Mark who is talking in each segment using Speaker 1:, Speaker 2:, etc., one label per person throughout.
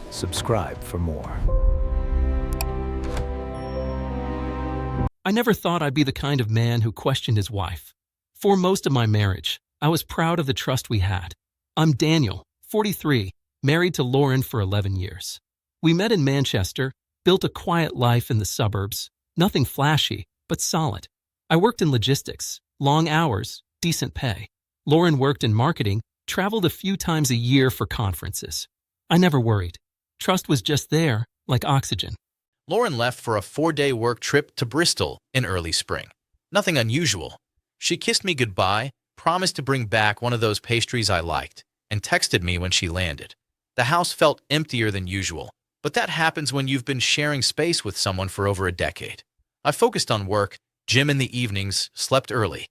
Speaker 1: Subscribe for more.
Speaker 2: I never thought I'd be the kind of man who questioned his wife. For most of my marriage, I was proud of the trust we had. I'm Daniel, 43, married to Lauren for 11 years. We met in Manchester, built a quiet life in the suburbs, nothing flashy, but solid. I worked in logistics, long hours, decent pay. Lauren worked in marketing, traveled a few times a year for conferences. I never worried. Trust was just there, like oxygen.
Speaker 3: Lauren left for a 4-day work trip to Bristol in early spring. Nothing unusual. She kissed me goodbye, promised to bring back one of those pastries I liked, and texted me when she landed. The house felt emptier than usual, but that happens when you've been sharing space with someone for over a decade. I focused on work, gym in the evenings, slept early.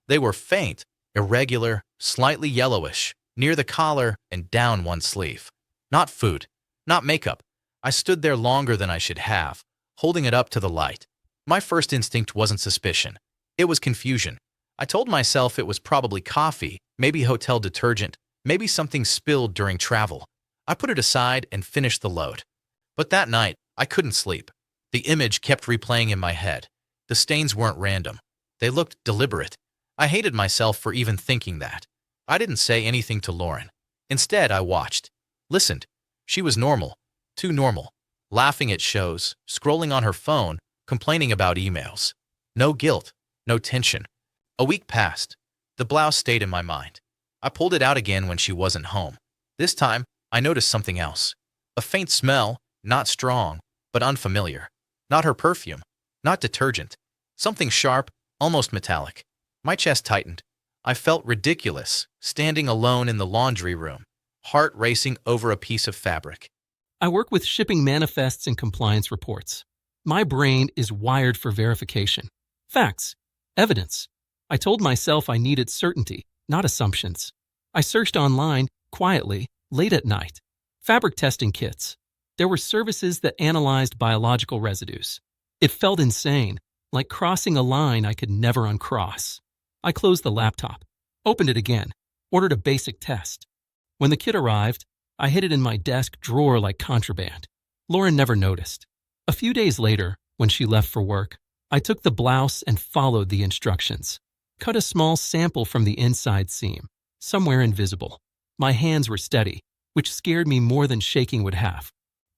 Speaker 3: They were faint, irregular, slightly yellowish, near the collar and down one sleeve. Not food, not makeup. I stood there longer than I should have, holding it up to the light. My first instinct wasn't suspicion. It was confusion. I told myself it was probably coffee, maybe hotel detergent, maybe something spilled during travel. I put it aside and finished the load. But that night, I couldn't sleep. The image kept replaying in my head. The stains weren't random. They looked deliberate. I hated myself for even thinking that. I didn't say anything to Lauren. Instead, I watched. Listened. She was normal. Too normal. Laughing at shows, scrolling on her phone, complaining about emails. No guilt. No tension. A week passed. The blouse stayed in my mind. I pulled it out again when she wasn't home. This time, I noticed something else. A faint smell, not strong, but unfamiliar. Not her perfume. Not detergent. Something sharp, almost metallic. My chest tightened. I felt ridiculous, standing alone in the laundry room, heart racing over a piece of fabric.
Speaker 2: I work with shipping manifests and compliance reports. My brain is wired for verification. Facts. Evidence. I told myself I needed certainty, not assumptions. I searched online, quietly, late at night. Fabric testing kits. There were services that analyzed biological residues. It felt insane, like crossing a line I could never uncross. I closed the laptop, opened it again, ordered a basic test. When the kit arrived, I hid it in my desk drawer like contraband. Lauren never noticed. A few days later, when she left for work, I took the blouse and followed the instructions. Cut a small sample from the inside seam, somewhere invisible. My hands were steady, which scared me more than shaking would have.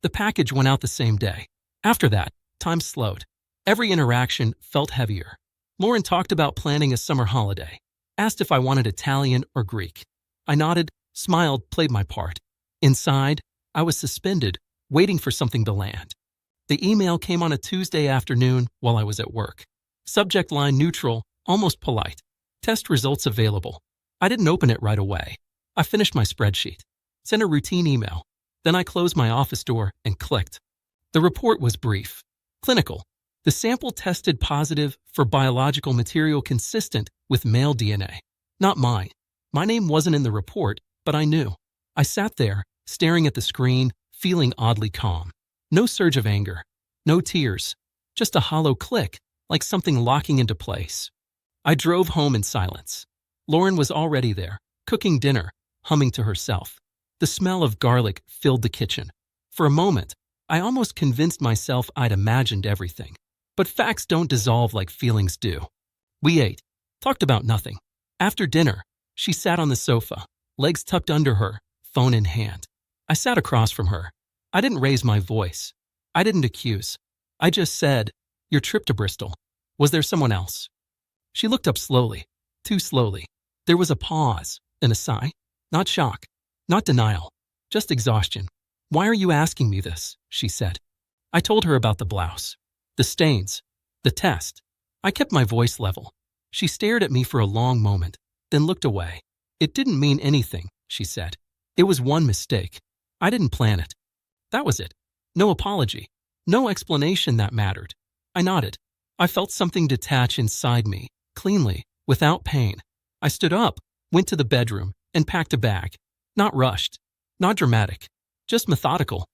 Speaker 2: The package went out the same day. After that, time slowed. Every interaction felt heavier. Lauren talked about planning a summer holiday, asked if I wanted Italian or Greek. I nodded, smiled, played my part. Inside, I was suspended, waiting for something to land. The email came on a Tuesday afternoon while I was at work. Subject line neutral, almost polite. Test results available. I didn't open it right away. I finished my spreadsheet, sent a routine email. Then I closed my office door and clicked. The report was brief. Clinical. The sample tested positive for biological material consistent with male DNA. Not mine. My name wasn't in the report, but I knew. I sat there, staring at the screen, feeling oddly calm. No surge of anger. No tears. Just a hollow click, like something locking into place. I drove home in silence. Lauren was already there, cooking dinner, humming to herself. The smell of garlic filled the kitchen. For a moment, I almost convinced myself I'd imagined everything. But facts don't dissolve like feelings do. We ate, talked about nothing. After dinner, she sat on the sofa, legs tucked under her, phone in hand. I sat across from her. I didn't raise my voice. I didn't accuse. I just said, "Your trip to Bristol. Was there someone else?" She looked up slowly, too slowly. There was a pause, and a sigh. Not shock, not denial, just exhaustion. "Why are you asking me this?" she said. I told her about the blouse, the stains, the test. I kept my voice level. She stared at me for a long moment, then looked away. "It didn't mean anything," she said. "It was one mistake. I didn't plan it." That was it. No apology. No explanation that mattered. I nodded. I felt something detach inside me, cleanly, without pain. I stood up, went to the bedroom, and packed a bag. Not rushed. Not dramatic. Just methodical.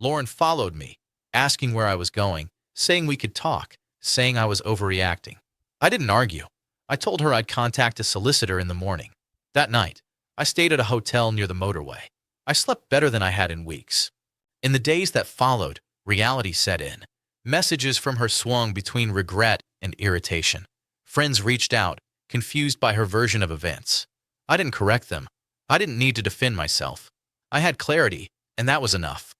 Speaker 3: Lauren followed me, asking where I was going, saying we could talk, saying I was overreacting. I didn't argue. I told her I'd contact a solicitor in the morning. That night, I stayed at a hotel near the motorway. I slept better than I had in weeks. In the days that followed, reality set in. Messages from her swung between regret and irritation. Friends reached out, confused by her version of events. I didn't correct them. I didn't need to defend myself. I had clarity, and that was enough.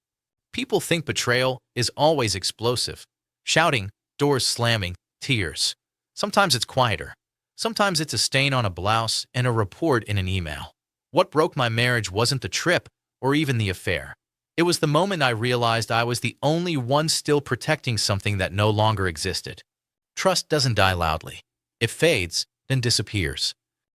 Speaker 3: People think betrayal is always explosive. Shouting, doors slamming, tears. Sometimes it's quieter. Sometimes it's a stain on a blouse and a report in an email. What broke my marriage wasn't the trip or even the affair. It was the moment I realized I was the only one still protecting something that no longer existed. Trust doesn't die loudly. It fades, then disappears.